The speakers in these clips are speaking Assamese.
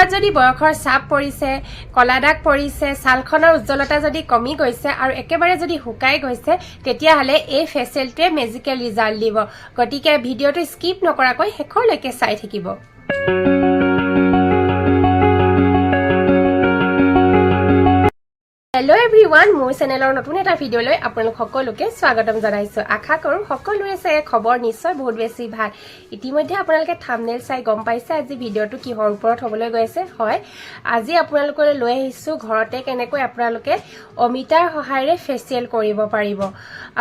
মুখত যদি বয়সৰ ছাপ পৰিছে, কলা দাগ পৰিছে, ছালখনৰ উজ্জ্বলতা যদি কমি গৈছে আৰু একেবাৰে যদি শুকাই গৈছে, তেতিয়াহ'লে এই ফেচিয়েলটোৱে মেজিকেল ৰিজাল্ট দিব। গতিকে ভিডিঅ'টো স্কিপ নকৰাকৈ শেষলৈকে চাই থাকিব। হেল্ল' এভৰিৱান, মোৰ চেনেলৰ নতুন এটা ভিডিঅ'লৈ আপোনালোক সকলোকে স্বাগতম জনাইছোঁ। আশা কৰোঁ সকলোৰে চাগে খবৰ নিশ্চয় বহুত বেছি ভাল। ইতিমধ্যে আপোনালোকে থাম্বনেইল চাই গম পাইছে আজি ভিডিঅ'টো কিহৰ ওপৰত হ'বলৈ গৈ আছে। হয়, আজি আপোনালোকলৈ লৈ আহিছোঁ ঘৰতে কেনেকৈ আপোনালোকে অমিতাৰ সহায়েৰে ফেচিয়েল কৰিব পাৰিব।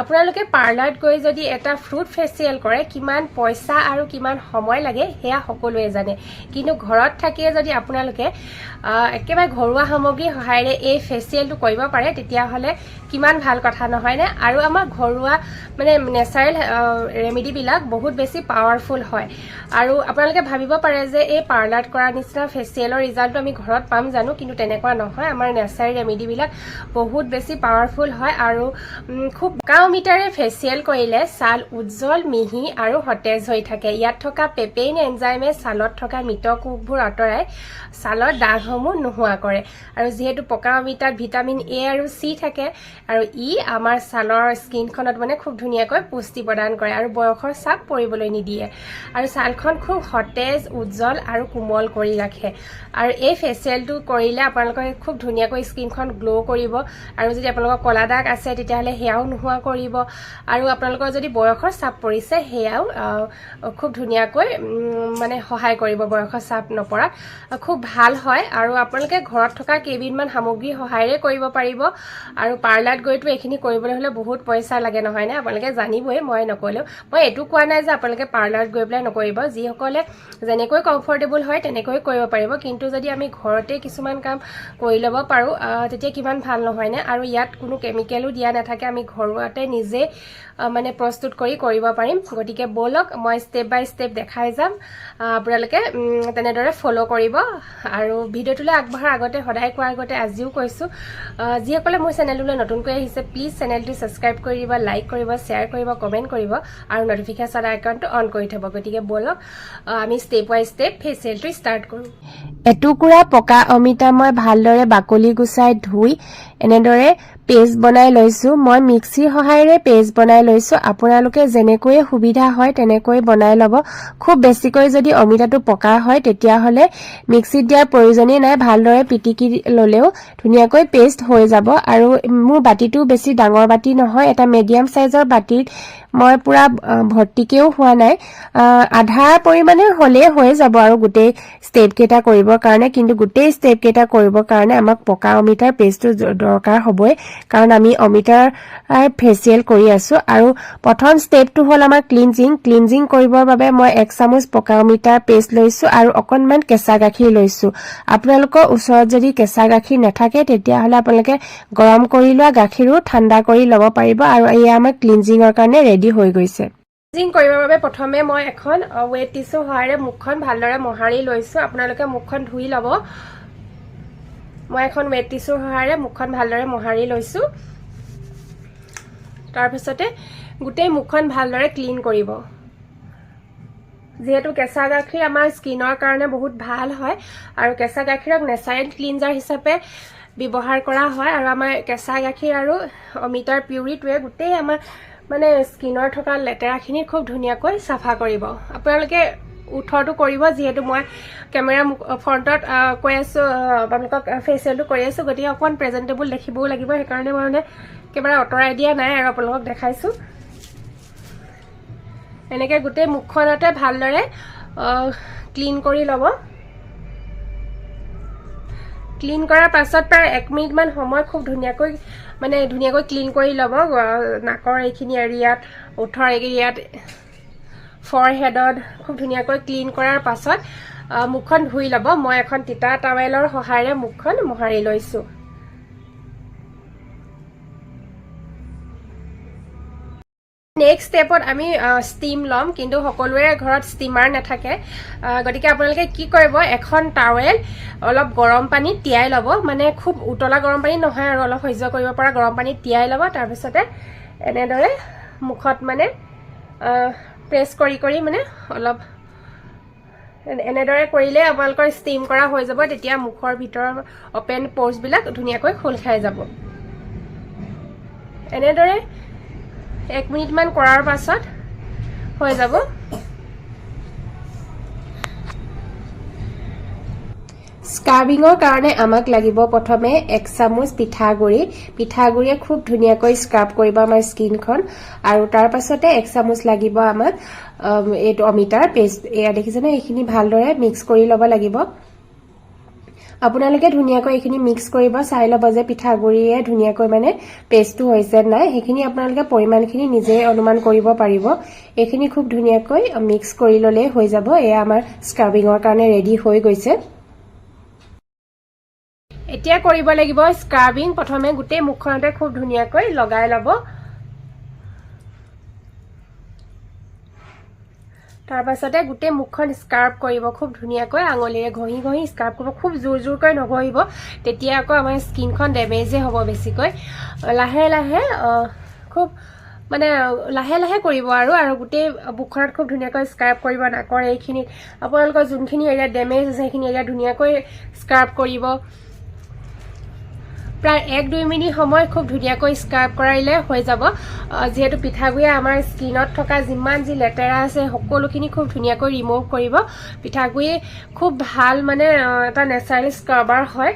আপোনালোকে পাৰ্লাৰত গৈ যদি এটা ফ্ৰুট ফেচিয়েল কৰে কিমান পইচা আৰু কিমান সময় লাগে সেয়া সকলোৱে জানে, কিন্তু ঘৰত থাকিয়ে যদি আপোনালোকে একেবাৰে ঘৰুৱা সামগ্ৰীৰ সহায়েৰে এই ফেচিয়েলটো কৰিব পাৰে তেতিয়াহ'লে কিমান ভাল কথা নহয়নে? আৰু আমাৰ ঘৰুৱা মানে নেচাৰেল ৰেমেডিবিলাক বহুত বেছি পাৱাৰফুল হয়। আৰু আপোনালোকে ভাবিব পাৰে যে এই পাৰ্লাৰত কৰা নিচিনা ফেচিয়েলৰ ৰিজাল্টটো আমি ঘৰত পাম জানো, কিন্তু তেনেকুৱা নহয়। আমাৰ নেচাৰেল ৰেমেডিবিলাক বহুত বেছি পাৱাৰফুল হয় আৰু খুব কম অমিতাৰে ফেচিয়েল কৰিলে ছাল উজ্জ্বল, মিহি আৰু সতেজ হৈ থাকে। ইয়াত থকা পেপেইন এনজাইমে ছালত থকা মৃত কোষবোৰ আঁতৰাই ছালৰ দাগসমূহ নোহোৱা কৰে। আৰু যিহেতু পকা অমিতাত ভিটামিন এ আৰু চি থাকে আৰু ই আমাৰ ছালৰ স্কিনখনত মানে খুব ধুনীয়াকৈ পুষ্টি প্ৰদান কৰে আৰু বয়সৰ চাপ পৰিবলৈ নিদিয়ে আৰু ছালখন খুব সতেজ, উজ্জ্বল আৰু কোমল কৰি ৰাখে। আৰু এই ফেচিয়েলটো কৰিলে আপোনালোকে খুব ধুনীয়াকৈ স্কিনখন গ্ল' কৰিব আৰু যদি আপোনালোকৰ কলা দাগ আছে তেতিয়াহ'লে সেয়াও নোহোৱা কৰিব আৰু আপোনালোকৰ যদি বয়সৰ চাপ পৰিছে সেয়াও খুব ধুনীয়াকৈ মানে সহায় কৰিব। বয়সৰ চাপ নপৰাত খুব ভাল হয় আৰু আপোনালোকে ঘৰত থকা কেইবিধমান সামগ্ৰীৰ সহায়েৰে কৰিব পাৰিব। আৰু পাৰ্লাৰত গৈতো এইখিনি কৰিবলৈ হ'লে বহুত পইচা লাগে নহয়নে? আপোনালোকে জানিবই, মই নক'লেও। মই এইটো কোৱা নাই যে আপোনালোকে পাৰ্লাৰত গৈ পেলাই নকৰিব। যিসকলে যেনেকৈ কমফৰ্টেবল হয় তেনেকৈ কৰিব পাৰিব, কিন্তু যদি আমি ঘৰতে কিছুমান কাম কৰি ল'ব পাৰোঁ তেতিয়া কিমান ভাল নহয়নে? আৰু ইয়াত কোনো কেমিকেলো দিয়া নাথাকে, আমি ঘৰুৱাতে নিজে মানে প্ৰস্তুত কৰি কৰিব পাৰিম। গতিকে ব'লক মই ষ্টেপ বাই ষ্টেপ দেখাই যাম, আপোনালোকে তেনেদৰে ফ'ল' কৰিব। আৰু ভিডিঅ'টোলৈ আগবঢ়াৰ আগতে সদায় কোৱাৰ আগতে আজিও কৈছোঁ, যিসকলে মোৰ চেনেলটোলৈ নতুনকৈ আহিছে প্লিজ চেনেলটো ছাবস্ক্ৰাইব কৰি দিব, লাইক কৰিব, শ্বেয়াৰ কৰিব, কমেণ্ট কৰিব আৰু নটিফিকেশ্যন আইকনটো অন কৰি থ'ব। গতিকে ব'লক আমি ষ্টেপ বাই ষ্টেপ ফেচিয়েলটো ষ্টাৰ্ট কৰোঁ। এটুকুৰা পকা অমিতা মই ভালদৰে বাকলি গুচাই ধুই এনেদৰে পেষ্ট বনাই লৈছোঁ। মই মিক্সিৰ সহায়েৰে পেষ্ট বনাই লৈছোঁ। আপোনালোকে যেনেকৈ সুবিধা হয় তেনেকৈ বনাই ল'ব। খুব বেছিকৈ যদি অমিতাটো পকা হয় তেতিয়াহ'লে মিক্সিত দিয়াৰ প্ৰয়োজনেই নাই, ভালদৰে পিটিকি ল'লেও ধুনীয়াকৈ পেষ্ট হৈ যাব। আৰু মোৰ বাতিটো বেছি ডাঙৰ বাতি নহয়, এটা মিডিয়াম চাইজৰ বাতিত মই পুৰা ভৰ্তিকেও হোৱা নাই, আধা পৰিমাণে হ'লেই হৈ যাব আৰু গোটেই ষ্টেপকেইটা কৰিবৰ কাৰণে। কিন্তু গোটেই ষ্টেপকেইটা কৰিবৰ কাৰণে আমাক পকা অমিতাৰ পেষ্টটো দৰকাৰ হ'বই, কাৰণ আমি অমিতাৰ ফেচিয়েল কৰি আছোঁ। আৰু প্ৰথম ষ্টেপটো হ'ল আমাৰ ক্লিনজিং কৰিবৰ বাবে মই 1 চামুচ পকা অমিতাৰ পেষ্ট লৈছোঁ আৰু অকণমান কেঁচা গাখীৰ লৈছোঁ। আপোনালোকৰ ওচৰত যদি কেঁচা গাখীৰ নাথাকে তেতিয়াহ'লে আপোনালোকে গৰম কৰি লোৱা গাখীৰো ঠাণ্ডা কৰি ল'ব পাৰিব। আৰু এয়া আমাৰ ক্লিনজিঙৰ কাৰণে ৰেডি হৈ গৈছে। ক্লিনজিং কৰিবৰ বাবে প্ৰথমে মই এখন ৱেট টিছুৰ সহায়েৰে মুখখন ভালদৰে মোহাৰি লৈছোঁ। আপোনালোকে মুখখন ধুই ল'ব। মই এখন ৱেট টিছুৰ সহায়েৰে মুখখন ভালদৰে মোহাৰি লৈছোঁ। তাৰপিছতে গোটেই মুখখন ভালদৰে ক্লিন কৰিব। যিহেতু কেঁচা গাখীৰ আমাৰ স্কিনৰ কাৰণে বহুত ভাল হয় আৰু কেঁচা গাখীৰক নেচাৰেল ক্লিনজাৰ হিচাপে ব্যৱহাৰ কৰা হয়। আৰু আমাৰ কেঁচা গাখীৰ আৰু অমিতাৰ পিউৰিটোৱে গোটেই আমাৰ মানে স্কিনৰ থকা লেতেৰাখিনি খুব ধুনীয়াকৈ চাফা কৰিব। আপোনালোকে ওঠৰটো কৰিব, যিহেতু মই কেমেৰা ফ্ৰণ্টত কৈ আছোঁ, আপোনালোকক ফেচিয়েলটো কৰি আছোঁ, গতিকে অকণমান প্ৰেজেণ্টেবল দেখিবও লাগিব, সেইকাৰণে মই মানে কেমেৰা আঁতৰাই দিয়া নাই আৰু আপোনালোকক দেখাইছোঁ। এনেকৈ গোটেই মুখখনতে ভালদৰে ক্লিন কৰি ল'ব। ক্লিন কৰাৰ পাছত প্ৰায় 1 মিনিটমান সময় খুব ধুনীয়াকৈ ক্লিন কৰি ল'ব। নাকৰ এইখিনি এৰিয়াত, ওঠৰ এৰিয়াত, ফৰহেডত খুব ধুনীয়াকৈ ক্লিন কৰাৰ পাছত মুখখন ধুই ল'ব। মই এখন তিতা টাৱেলৰ সহায়েৰে মুখখন মোহাৰি লৈছোঁ। নেক্সট ষ্টেপত আমি ষ্টিম ল'ম, কিন্তু সকলোৰে ঘৰত ষ্টিমাৰ নাথাকে। গতিকে আপোনালোকে কি কৰিব, এখন টাৱেল অলপ গৰম পানীত তিয়াই ল'ব, মানে খুব উতলা গৰম পানী নহয় আৰু অলপ সহ্য কৰিব পৰা গৰম পানীত তিয়াই ল'ব। তাৰপিছতে এনেদৰে মুখত মানে প্ৰেছ কৰি মানে অলপ এনেদৰে কৰিলে আপোনালোকৰ ষ্টিম কৰা হৈ যাব তেতিয়া মুখৰ ভিতৰৰ ওপেন পোৰ্ছ বিলাক ধুনীয়াকৈ খোল খাই যাব এনেদৰে 1 মিনিট মান কৰাৰ পাছত হৈ যাব স্ক্ৰাবিঙৰ কাৰণে আমাক লাগিব প্ৰথমে 1 চামুচ পিঠাগুড়িয়ে খুব ধুনীয়াকৈ স্ক্ৰাব কৰিব আমাৰ স্কিনখন আৰু তাৰ পাছতে 1 চামুচ লাগিব আমাক এইটো অমিতাৰ পেষ্ট এয়া দেখিছেনে এইখিনি ভালদৰে মিক্স কৰি ল'ব লাগিব আপোনালোকে ধুনীয়াকৈ এইখিনি মিক্স কৰিব চাই ল'ব যে পিঠাগুড়িয়ে ধুনীয়াকৈ মানে পেষ্টটো হৈছে নাই সেইখিনি আপোনালোকে পৰিমাণখিনি নিজে অনুমান কৰিব পাৰিব এইখিনি খুব ধুনীয়াকৈ মিক্স কৰি ল'লে হৈ যাব এয়া আমাৰ স্ক্ৰাবিঙৰ কাৰণে ৰেডি হৈ গৈছে এতিয়া কৰিব লাগিব স্ক্ৰাবিং প্ৰথমে গুটে মুখখনতে খুব ধুনীয়াকৈ লগাই ল'ব তাৰ পাছতে গুটে মুখখন স্ক্ৰাব কৰিব খুব ধুনীয়াকৈ আঙুলিৰে ঘহি স্ক্ৰাব কৰিব খুব জোৰকৈ নঘহিব তেতিয়া আকৌ আমাৰ স্কিনখন ড্যামেজে হ'ব বেছিকৈ লাহে লাহে খুব মানে লাহে লাহে কৰিব আৰু গুটে মুখখনত খুব ধুনীয়াকৈ স্ক্ৰাব কৰিব নাকৰ এইখিনি আপোনালোকৰ যোনখিনি এৰিয়া ড্যামেজ আছে সেইখিনি এৰিয়া ধুনীয়াকৈ স্ক্ৰাব কৰিব প্ৰায় 1-2 মিনিট সময় খুব ধুনীয়াকৈ স্ক্ৰাব কৰাইলে হৈ যাব যেহেতু পিঠাগুড়িয়ে আমাৰ স্কিনত থকা যিমান যি লেতেৰা আছে সকলোখিনি খুব ধুনীয়াকৈ ৰিমুভ কৰিব পিঠাগুড়ি খুব ভাল মানে এটা নেচাৰেল স্ক্ৰাবাৰ হয়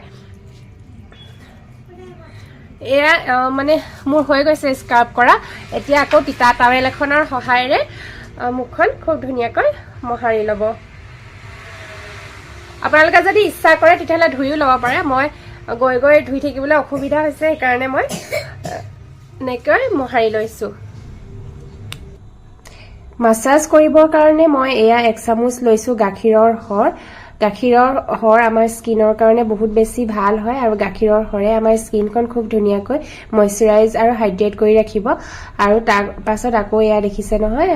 এয়া মানে মোৰ হৈ গৈছে স্ক্ৰাব কৰা এতিয়া আকৌ তিতা টাৱেল এখনৰ সহায়েৰে মুখখন খুব ধুনীয়াকৈ মোহাৰি ল'ব আপোনালোকে যদি ইচ্ছা কৰে তেতিয়াহ'লে ধুইও ল'ব পাৰে মই গৈ ধুই থাকিবলৈ অসুবিধা হৈছে সেইকাৰণে মই নেকৈ মোহাৰি লৈছো মাসাজ কৰিবৰ কাৰণে মই এয়া 1 চামুচ লৈছো গাখীৰৰ হৰ আমাৰ স্কিনৰ কাৰণে বহুত বেছি ভাল হয় আৰু গাখীৰৰ হৰে আমাৰ স্কিনখন খুব ধুনীয়াকৈ ময়শ্চাৰাইজ আৰু হাইড্ৰেট কৰি ৰাখিব আৰু তাৰ পাছত আকৌ এয়া দেখিছে নহয়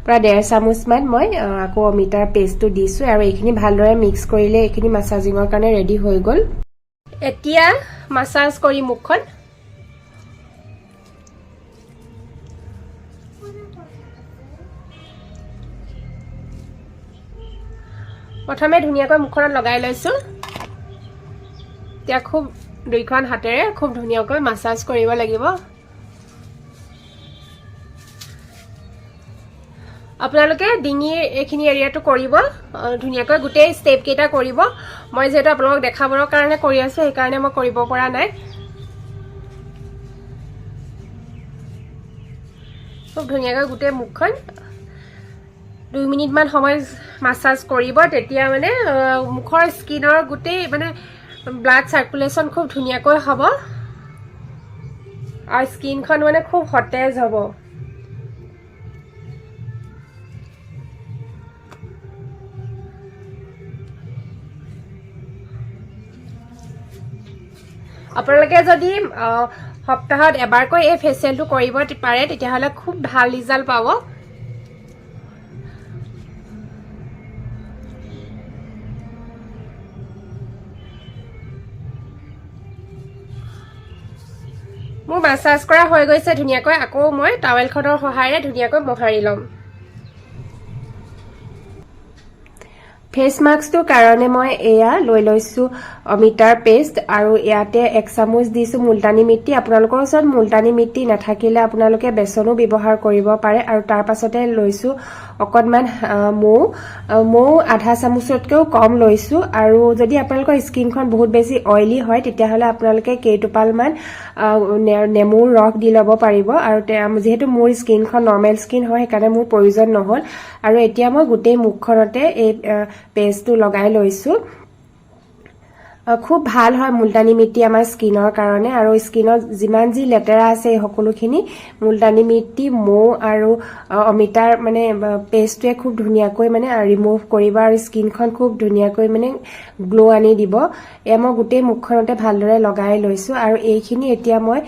প্ৰায় 1.5 চামুচ মান মই আকৌ অমিতাৰ পেষ্টটো দিছো আৰু এইখিনি ভালদৰে মিক্স কৰিলে এইখিনি মাসাজিঙৰ কাৰণে ৰেডি হৈ গ'ল এতিয়া মাসাজ কৰি মুখখন প্ৰথমে ধুনীয়াকৈ মুখখনত লগাই লৈছো এতিয়া খুব দুইখন হাতেৰে খুব ধুনীয়াকৈ মাসাজ কৰিব লাগিব আপোনালোকে ডিঙিৰ এইখিনি এৰিয়াটো কৰিব ধুনীয়াকৈ গুটে স্টেপ কেইটা কৰিব মই যেটা আপোনালোকক দেখাবৰ কাৰণে কৰি আছো এই কাৰণে মই কৰিব পৰা নাই খুব ধুনীয়াকৈ গুটে মুখখন 2 মিনিট মান সময় মাসাজ কৰিব তেতিয়া মানে মুখৰ স্কিনৰ গুটে মানে ব্লাড সাৰ্কুলেশন খুব ধুনীয়াকৈ হ'ব আৰু স্কিনখন মানে খুব সতেজ হ'ব আপোনালোকে যদি সপ্তাহত এবাৰকৈ এই ফেচিয়েলটো কৰিব পাৰে তেতিয়াহলে খুব ভাল ৰিজাল্ট পাব মোৰ মাসাজ কৰা হৈ গৈছে ধুনীয়াকৈ আকৌ মই টাৱেলখনৰ সহায়েৰে ধুনীয়াকৈ মোহাৰি লম फेस मास्क तो कारणे মই এয়া লৈ লৈছো অমিতাৰ পেষ্ট আৰু ইয়াতে 1 চামুচ দিছো মুলতানি মিट्टी আপোনালোকৰ ওচৰত মুলতানি মিट्टी নাথাকিলে আপোনালোকে বেসনো ব্যৱহাৰ কৰিব পাৰে আৰু তাৰ পাছতে লৈছো অকনমান মৌ আধা চামুচতকৈ কম লৈছো আৰু যদি আপোনালোকৰ স্কিনখন বহুত বেছি অইলি হয় তেতিয়াহলে আপোনালোকে কেইটোপাল মান নেমুৰ ৰস দি লব পাৰিব আৰু যেহেতু মোৰ স্কিনখন নৰমাল স্কিন হয় সেইকাৰণে মোৰ প্ৰয়োজন নহল আৰু এতিয়া মই গুটেই মুখখনতে এই পেষ্টটো লগাই লৈছো খুব ভাল হয় মুলতানি মিट्टी আমাৰ স্কিনৰ কাৰণে আৰু স্কিনত যিমান যি লেতেৰা আছে সকলোখিনি মুলতানি মিट्टी মৌ আৰু অমিতাৰ মানে পেষ্টটোৱে খুব ধুনীয়াকৈ মানে ৰিমুভ কৰিব আৰু স্কিনখন খুব ধুনীয়াকৈ মানে গ্লো আনি দিব মই গুটেই মুখখনতে ভালদৰে লগাই লৈছো আৰু এইখিনি এতিয়া মই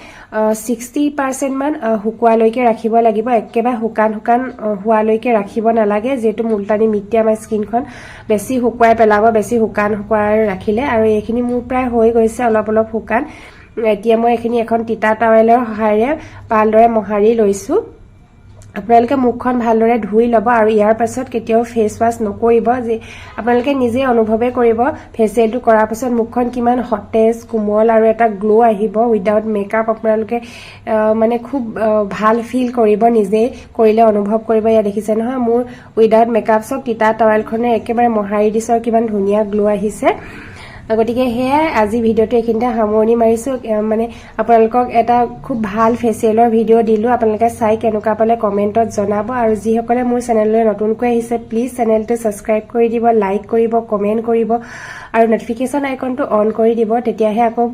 60% মান হুকুৱালৈকে ৰাখিব লাগিব একেবাৰে হুকান হোৱালৈকে ৰাখিব নালাগে যেটো মুলতানি মিट्टी আমাৰ স্কিনখন বেছি হুকুৱাই পেলাব বেছি হুকান ৰাখিলে আৰু এইখিনি মোৰ প্ৰায় হৈ গৈছে অলপ হুকান এতিয়া মই এইখিনি এখন তিতা টাৱেলৰ সহায়েৰে ভালদৰে মোহাৰি লৈছো আপোনালোকে মুখখন ভালদৰে ধুই ল'ব আৰু ইয়াৰ পাছত কেতিয়াও ফেচ ৱাছ নকৰিব যে আপোনালোকে নিজে অনুভৱে কৰিব ফেচিয়েলটো কৰাৰ পাছত মুখখন কিমান সতেজ কোমল আৰু এটা গ্লো আহিব উইদাউট মেকআপ আপোনালোকে মানে খুব ভাল ফিল কৰিব নিজে কৰিলে অনুভৱ কৰিব ইয়া দেখিছে নহয় মোৰ উইদাউট মেকআপ চক তিতা টাৱেলখনে একেবাৰে মহাৰি দিছে আৰু কিমান ধুনীয়া গ্লো আহিছে গতিকে হেয়াই আজি ভিডিঅ'টো এইখিনিতে সামৰণি মাৰিছো মানে আপোনালোকক এটা খুব ভাল ফেচিয়েলৰ ভিডিঅ' দিলো আপোনালোকে চাই কেনেকুৱা পালে কমেণ্টত জনাব আৰু যিসকলে মোৰ চেনেললৈ নতুনকৈ আহিছে প্লিজ চেনেলটো ছাবস্ক্ৰাইব কৰি দিব লাইক কৰিব কমেণ্ট কৰিব আৰু নটিফিকেশ্যন আইকনটো অন কৰি দিব তেতিয়াহে আকৌ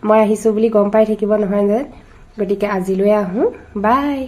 মই আহিছো বুলি গম পাই থাকিব নহয় যে গতিকে আজিলৈ আহোঁ বাই